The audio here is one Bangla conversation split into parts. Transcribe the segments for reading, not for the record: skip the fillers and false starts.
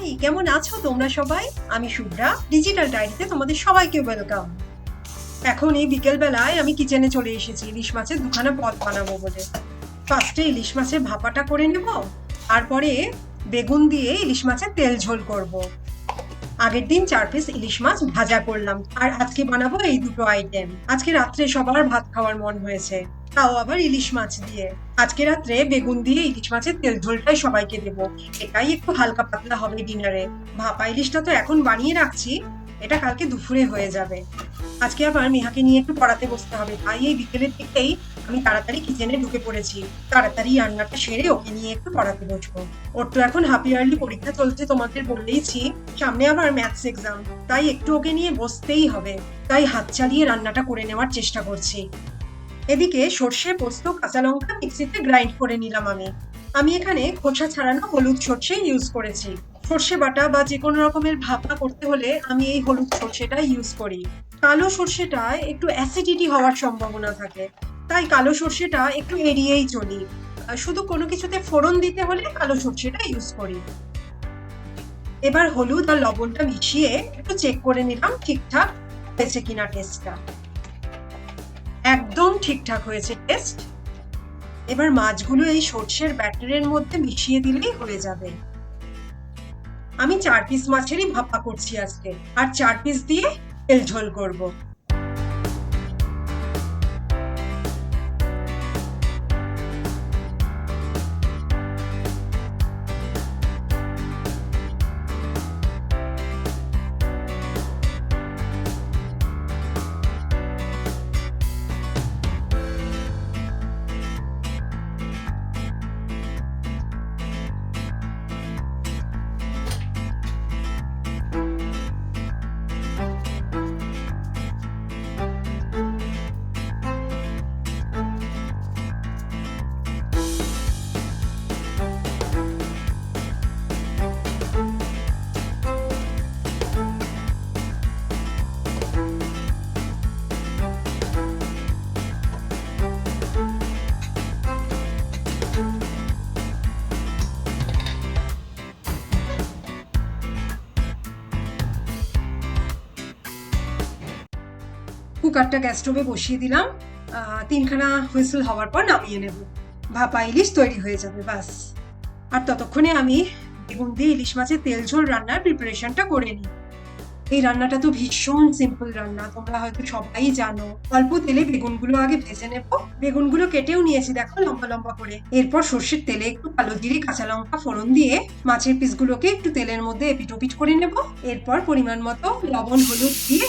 হাই, কেমন আছো তোমরা সবাই? আমি শুভ্রা, ডিজিটাল ডায়েরিতে তোমাদের সবাইকে ওয়েলকাম। এখন এই বিকেল বেলায় আমি কিচেনে চলে এসেছি ইলিশ মাছের দুখানা পদ বানাবো বলে। ফার্স্টে ইলিশ মাছের ভাপাটা করে নেব, তারপরে বেগুন দিয়ে ইলিশ মাছের তেল ঝোল করব। আগের দিন 4 পিস ইলিশ মাছ ভাজা করলাম, আর আজকে বানাবো এই দুটো আইটেম। আজকে রাত্রে সবার ভাত খাওয়ার মন হয়েছে, তাও আবার ইলিশ মাছ দিয়ে। আজকে রাত্রে বেগুন দিয়ে ইলিশ মাছের তেল ঝোলটাই সবাইকে দেবো। এটাই একটু হালকা পাতলা হবে ডিনারে। ভাপা ইলিশটা তো এখন বানিয়ে রাখছি, এটা কালকে দুপুরে হয়ে যাবে। আজকে আবার মেহাকে নিয়ে একটু পড়াতে বসতে হবে, তাই এই বিকেলের দিকেই আমি তাড়াতাড়ি কিচেনে ঢুকে পড়েছি। তাড়াতাড়ি রান্নাটা সেরে ওকে নিয়ে একটু পড়াতে বসবো। ওর তো এখন হাফ ইয়ারলি পরীক্ষা চলছে, তোমাদের বললেইছি। সামনে আবার ম্যাথস এক্সাম, তাই একটু ওকে নিয়ে বসতেই হবে। তাই হাত চালিয়ে রান্নাটা করে নেওয়ার চেষ্টা করছি। এদিকে সর্ষে, পোস্ত, কাঁচা লঙ্কা মিক্সিতে গ্রাইন্ড করে নিলাম আমি এখানে খোসা ছাড়ানো হলুদ সর্ষে ইউজ করেছি। সর্ষে বাটা বা যে কোনো রকমের ভাপা করতে হলে আমি এই হলুদ সর্ষেটা ইউজ করি। কালো সর্ষেটায় একটু অ্যাসিডিটি হওয়ার সম্ভাবনা থাকে, তাই কালো সর্ষেটা একটু এড়িয়েই চলি। শুধু কোনো কিছুতে ফোড়ন দিতে হলে কালো সর্ষেটা ইউজ করি। এবার হলুদ আর লবণটা মিশিয়ে একটু চেক করে নিলাম ঠিকঠাক হয়েছে কিনা টেস্টটা। একদম ঠিকঠাক হয়েছে টেস্ট। এবার মাছগুলো এই সর্ষের ব্যাটারের মধ্যে মিশিয়ে দিলেই হয়ে যাবে। আমি 4 পিস মাছেরই ভাপা করছি আজকে, আর 4 পিস দিয়ে তেল ঝোল করব। কুকারটা গ্যাস স্টোভে বসিয়ে দিলাম। 3খানা হুইসেল হওয়ার পর নামিয়ে নেব। ভাপা ইলিশ তৈরি হয়ে যাবে বাস। আর ততক্ষণে আমি বেগুন দিয়ে ইলিশ মাছের তেল ঝোল রান্নার প্রিপারেশনটা করে নিই। এই রান্নাটা তো ভীষণ সিম্পল রান্না, তোমরা হয়তো সবাই জানো। অল্প তেলে বেগুনগুলো আগে ভেজে নেব। বেগুনগুলো কেটেও নিয়েছি দেখো, লম্বা লম্বা করে। এরপর সর্ষের তেলে একটু কালো জিরে, কাঁচা লঙ্কা ফোড়ন দিয়ে মাছের পিসগুলোকে একটু তেলের মধ্যে এপিটোপিট করে নেব। এরপর পরিমাণ মতো লবণ হলুদ দিয়ে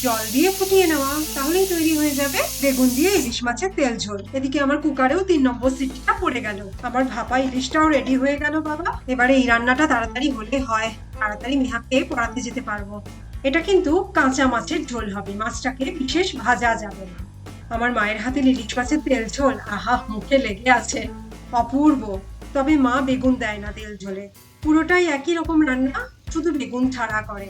জল দিয়ে ফুটিয়ে নেওয়া, তাহলেই তৈরি হয়ে যাবে বেগুন দিয়ে ইলিশ মাছের তেল ঝোল। এদিকে আমার কুকারেও 3 নম্বর সিটিটা পড়ে গেল। আমার ভাপা ইলিশটাও রেডি হয়ে গেল বাবা। এবারে এই রান্নাটা তাড়াতাড়ি হলে হয়, তাড়াতাড়ি মেহাকে পড়াতে যেতে পারবো। এটা কিন্তু কাঁচা মাছের ঝোল হবে, মাছটাকে বিশেষ ভাজা যাবে না। আমার মায়ের হাতে ইলিশ মাছের তেল ঝোল আহা মুখে লেগে আছে, অপূর্ব। তবে মা বেগুন দেয় না তেল ঝোলে, পুরোটাই একই রকম রান্না, শুধু বেগুন ছাড়া করে।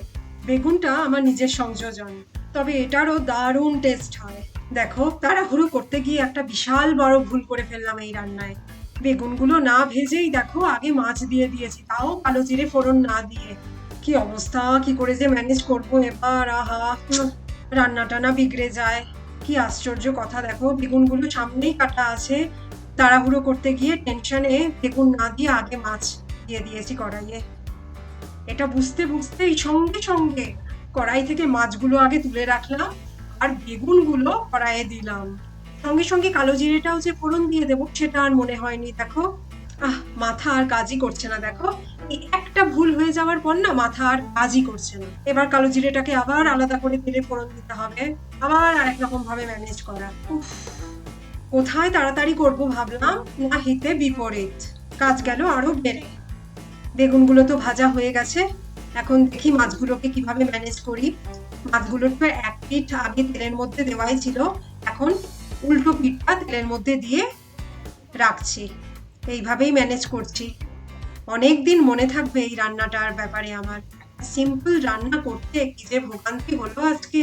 বেগুনটা আমার নিজের সংযোজন, তবে এটারও দারুণ টেস্ট হয়। দেখো, তাড়াহুড়ো করতে গিয়ে একটা বিশাল বড় ভুল করে ফেললাম এই রান্নায়। বেগুনগুলো না ভেজেই দেখো আগে মাছ দিয়ে দিয়েছি, তাও কালো জিরে ফোড়ন না দিয়ে। কি অবস্থা, কি করে যে ম্যানেজ করবো এবার, আহা। রান্নাটা না বিগড়ে যায়। কি আশ্চর্য কথা, দেখো বেগুনগুলো সামনেই কাটা আছে, তাড়াহুড়ো করতে গিয়ে টেনশনে বেগুন না দিয়ে আগে মাছ দিয়ে দিয়েছি কড়াইয়ে। এটা বুঝতে বুঝতেই সঙ্গে সঙ্গে কড়াই থেকে মাছগুলো আগে তুলে রাখলাম, আর বেগুনগুলো কড়াইয়ে দিলাম। সঙ্গে সঙ্গে কালো জিরেটাও যে ফোড়ন দিয়ে দেবো সেটা আর মনে হয়নি। দেখো, মাথা আর কাজই করছে না। দেখো, এই একটা ভুল হয়ে যাওয়ার পর না মাথা আর কাজই করছে না। এবার কালো জিরেটাকে আবার আলাদা করে তেলে ফোড়ন দিতে হবে, আবার আরেক রকম ভাবে ম্যানেজ করা। কোথায় তাড়াতাড়ি করবো ভাবলাম, না হিতে বিপরীত, কাজ গেল আরো বেড়ে। বেগুনগুলো তো ভাজা হয়ে গেছে, এখন দেখি মাছগুলোকে কিভাবে ম্যানেজ করি। মাছগুলোর তো এক পিঠ আগে তেলের মধ্যে দেওয়াই ছিল, এখন উল্টো পিঠটা তেলের মধ্যে দিয়ে রাখছি। এইভাবেই ম্যানেজ করছি। অনেকদিন মনে থাকবে এই রান্নাটার ব্যাপারে আমার। সিম্পল রান্না করতে কি যে ভোগান্তি হলো আজকে।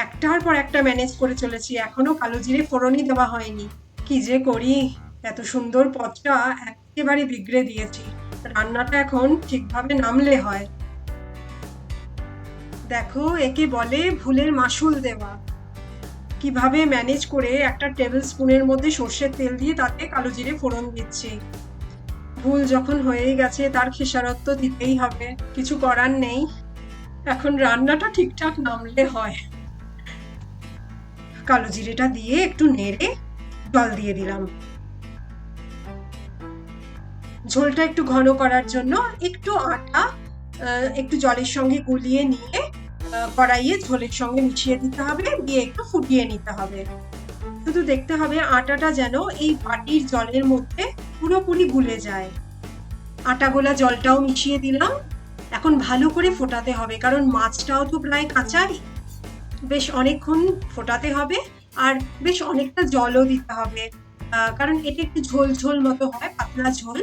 একটার পর একটা ম্যানেজ করে চলেছি, এখনো কালো জিরে ফোড়নই দেওয়া হয়নি। কি যে করি, এত সুন্দর পদটা একেবারে বিগড়ে দিয়েছি। রান্নাটা এখন ঠিকভাবে নামলে হয়। দেখো, একে বলে ভুলের মাসুল দেওয়া। কিভাবে ম্যানেজ করে একটা টেবিল স্পুনের মধ্যে সর্ষের তেল দিয়ে তাতে কালো জিরে ফোড়ন দিচ্ছি। ভুল যখন হয়েই গেছে তার খেসারত তো দিতেই হবে, কিছু করার নেই। এখন রান্নাটা ঠিকঠাক নামলে হয়। কালো জিরেটা দিয়ে একটু নেড়ে জল দিয়ে দিলাম। ঝোলটা একটু ঘন করার জন্য একটু আটা একটু জলের সঙ্গে গুলিয়ে নিয়ে কড়াইয়ে ঝোলের সঙ্গে মিশিয়ে দিতে হবে, দিয়ে একটু ফুটিয়ে নিতে হবে। শুধু দেখতে হবে আটাটা যেন এই বাটির জলের মধ্যে পুরোপুরি গুলে যায়। আটা গোলা জলটাও মিশিয়ে দিলাম। এখন ভালো করে ফোটাতে হবে, কারণ মাছটাও তো প্রায় কাঁচাই। বেশ অনেকক্ষণ ফোটাতে হবে, আর বেশ অনেকটা জলও দিতে হবে, কারণ এটা একটু ঝোল ঝোল মতো হয়, পাতলা ঝোল।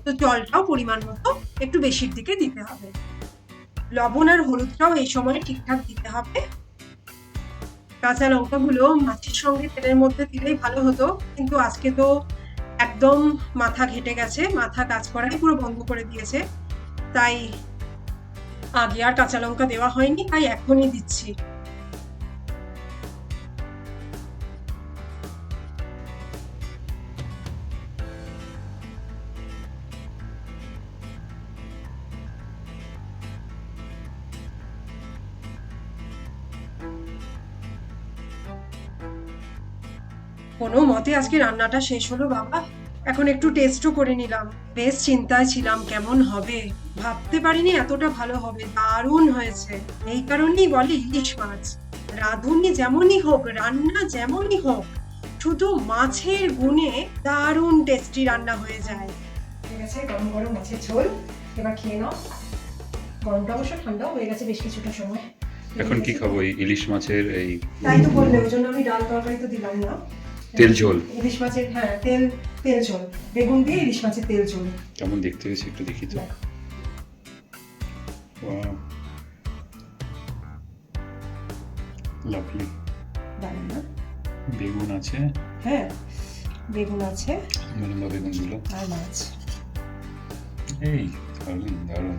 তো জলটাও পরিমাণ মতো একটু বেশির দিকে দিতে হবে। লবণ আর হলুদটাও এই সময় ঠিকঠাক দিতে হবে। কাঁচা লঙ্কাগুলো মাছের সঙ্গে তেলের মধ্যে দিলেই ভালো হতো, কিন্তু আজকে তো একদম মাথা ঘেটে গেছে, মাথা কাজ করাই পুরো বন্ধ করে দিয়েছে, তাই আগে আর কাঁচা লঙ্কা দেওয়া হয়নি, তাই এখনই দিচ্ছি। কোনো মতে আজকে রান্নাটা শেষ হলো বাবা। এখন একটু টেস্টও করে নিলাম। বেশ চিন্তায় ছিলাম কেমন হবে, ভাবতে পারিনি এতটা ভালো হবে। দারুণ হয়েছে। এই কারণেই বলে ইলিশ মাছ রাঁধুনি যেমনই হোক, রান্না যেমনই হোক, শুধু মাছের গুণে দারুণ টেস্টি রান্না হয়ে যায়। ঠিক আছে, গরম গরম মাছের ঝোল এবার খেয়ে নাও। গরমটা অবশ্য ঠান্ডাও হয়ে গেছে বেশ কিছুটা সময়। এখন কি খাবো? এই ইলিশ মাছের এই তাই তো বললে, ওই জন্য আমি ডাল তরকারি তো দিলাম না। তেল ঝোল, ইলিশ মাছের, হ্যাঁ, তেল ঝোল, বেগুন দিয়ে ইলিশ মাছের তেল ঝোল। কেমন দেখতে হয়েছে একটু দেখি তো। লাভলি। দারুণ না? বেগুন আছে, হ্যাঁ, বেগুন আছে লম্বা বেগুনগুলো, আর মাছ। এই দারুণ দারুণ।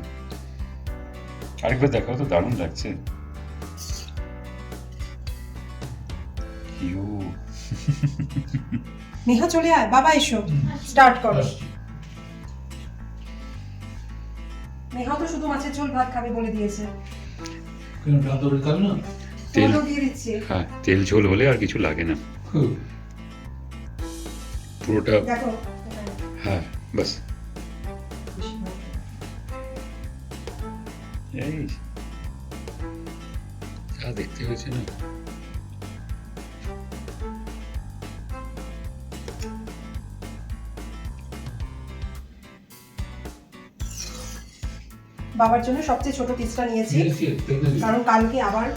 আরেকবার দেখাও তো, দারুণ লাগছে। ইউ নেহা চলে আয়, বাবা এসো, স্টার্ট করো। নেহা তো শুধু মাছের ঝোল ভাত খাবে বলে দিয়েছে। তেল, তোমাকেও দিয়ে দিচ্ছি। হ্যাঁ, তেল ঝোল হলে আর কিছু লাগে না, পুরোটা। দেখো, হ্যাঁ, বাস। এই যা দেখতে হয়েছে না। বাবার জন্য সবচেয়ে ছোট পিসটা নিয়েছি, কারণ কালকে আবার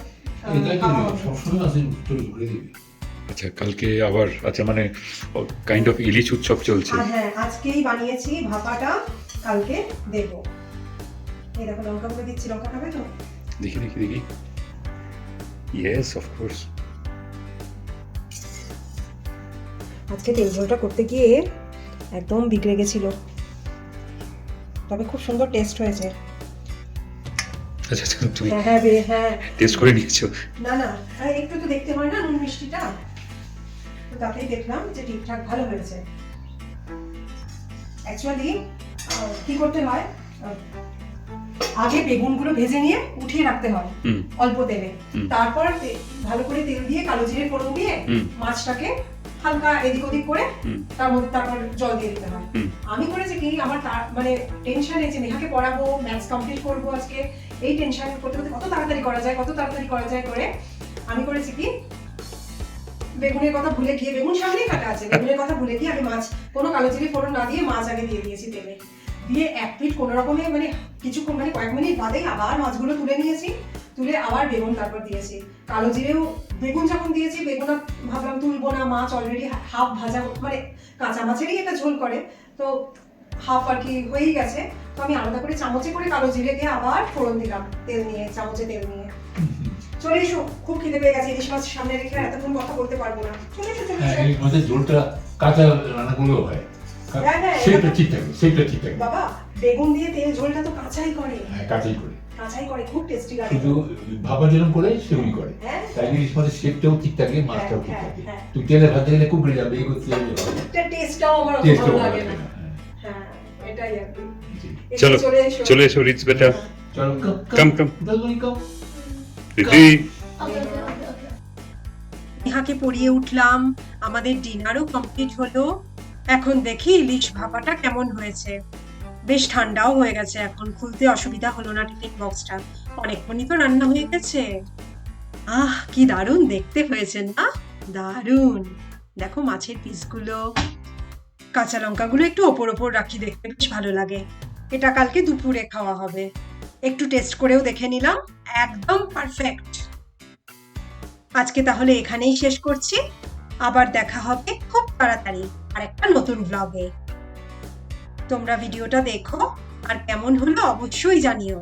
আচ্ছা, কালকে আবার, আচ্ছা, মানে কাইন্ড অফ ইলিশ উৎসব চলছে। হ্যাঁ, আজকেই বানিয়েছি ভাপাটা, কালকে দেবো। এই দেখো, লঙ্কা গুলো দিচ্ছি। লঙ্কা খাবে তো? দেখি দেখি দেখি। Yes, of course. আজকে তেল ঝোলটা করতে গিয়ে একদম বিগড়ে গেছিল, তবে খুব সুন্দর টেস্ট হয়েছে। আচ্ছা আচ্ছা, তুমি হ্যাঁ, টেস্ট করে নিয়েছো? না না, একটু তো দেখতে হয় না নুন মিষ্টিটা, তো তাতেই দেখলাম যে ঠিকঠাক ভালো হয়েছে। অ্যাকচুয়ালি কি করতে হয়, আগে বেগুনগুলো ভেজে নিয়ে উঠিয়ে রাখতে হয় অল্প তেলে, তারপর ভালো করে তেল দিয়ে কালো জিরে ফোড়ন দিয়ে মাছটাকে হালকা এদিক ওদিক করে তারপর জল দিয়ে দিতে হয়। আমি করেছি কি, আমার মানে টেনশন আছে, নেহাকে পড়াবো, ম্যাথস কমপ্লিট করবো আজকে, এই টেনশন করতে করতে কত তাড়াতাড়ি করা যায় করে আমি করেছি কি, বেগুনের কথা ভুলে গিয়ে, বেগুন সামনেই কাটা আছে, বেগুনের কথা ভুলে গিয়ে আমি মাছ, কোনো কালো জিরে ফোড়ন না দিয়ে মাছ আগে দিয়ে দিয়েছি তেলে, দিয়ে এক পিঠ কোনো রকমে মানে কিছুক্ষণ, মানে কয়েক মিনিট বাদেই আবার মাছগুলো তুলে নিয়েছি, তুলে আবার বেগুন তারপর দিয়েছি। কালো জিরেও বেগুন যখন দিয়েছি, বেগুন ভাবলাম তুলবো না, মাছ অলরেডি হাফ ভাজা, মানে কাঁচা মাছেরই একটা ঝোল করে, তো হাফ আর কি হয়েই গেছে, তো আমি আলাদা করে চামচে করে কালো জিরে দিয়ে আবার ফোড়ন দিলাম তেল নিয়ে, চামচে তেল নিয়ে। চলে এসো, খুব খিদে পেয়ে গেছে, ইলিশ মাছ সামনে রেখে এতক্ষণ কথা বলতে পারবো না। চলে এসো। মাছের ঝোলটা কাঁচা রান্না করলেও হয়, সেটা ঠিক থাকে, সেটা ঠিক থাকে। বাবা বেগুন দিয়ে তেল ঝোলটা তো কাঁচাই করে, হ্যাঁ, কাঁচাই করে। কাঁচাই করে, খুব টেস্টি লাগে। শুধু ভাপা যেরকম করে সেরকমই করে। হ্যাঁ তাই ইলিশ মাছের শেপটাও ঠিক থাকে, মাছটাও ঠিক হ্যাঁ, থাকে। হ্যাঁ। তুই তেলে ভাজতে গেলে কুকড়ে যাবে, এই করতে যাবে, এটা টেস্টটাও আমার অত টেস্টও ভালো ভালো লাগে লাগে না। না। হ্যাঁ, হ্যাঁ এটাই আর কি। জি। এসো, চলো এসো। চলে এসো রিচ বেটা। চলো Come, কাম come. দিদি। Okay, okay, okay, okay. ইহাকে পরিয়ে উঠলাম, আমাদের ডিনারও কমপ্লিট হলো। এখন দেখি ইলিশ ভাপাটা কেমন হয়েছে। বেশ ঠান্ডাও হয়ে গেছে, এখন খুলতে অসুবিধা হলো না টিফিন বক্সটা। অনেকক্ষণই তো রান্না হয়ে গেছে। আহ কি দারুণ দেখতে হয়েছে না, দারুণ। দেখো মাছের পিসগুলো, কাঁচা লঙ্কাগুলো একটু ওপর ওপর রাখি, দেখতে বেশ ভালো লাগে। এটা কালকে দুপুরে খাওয়া হবে। একটু টেস্ট করেও দেখে নিলাম, একদম পারফেক্ট। আজকে তাহলে এখানেই শেষ করছি, আবার দেখা হবে খুব তাড়াতাড়ি আর একটা নতুন ব্লগে। তোমরা ভিডিওটা দেখো আর কেমন হলো অবশ্যই জানিও।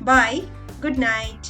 Bye, good night.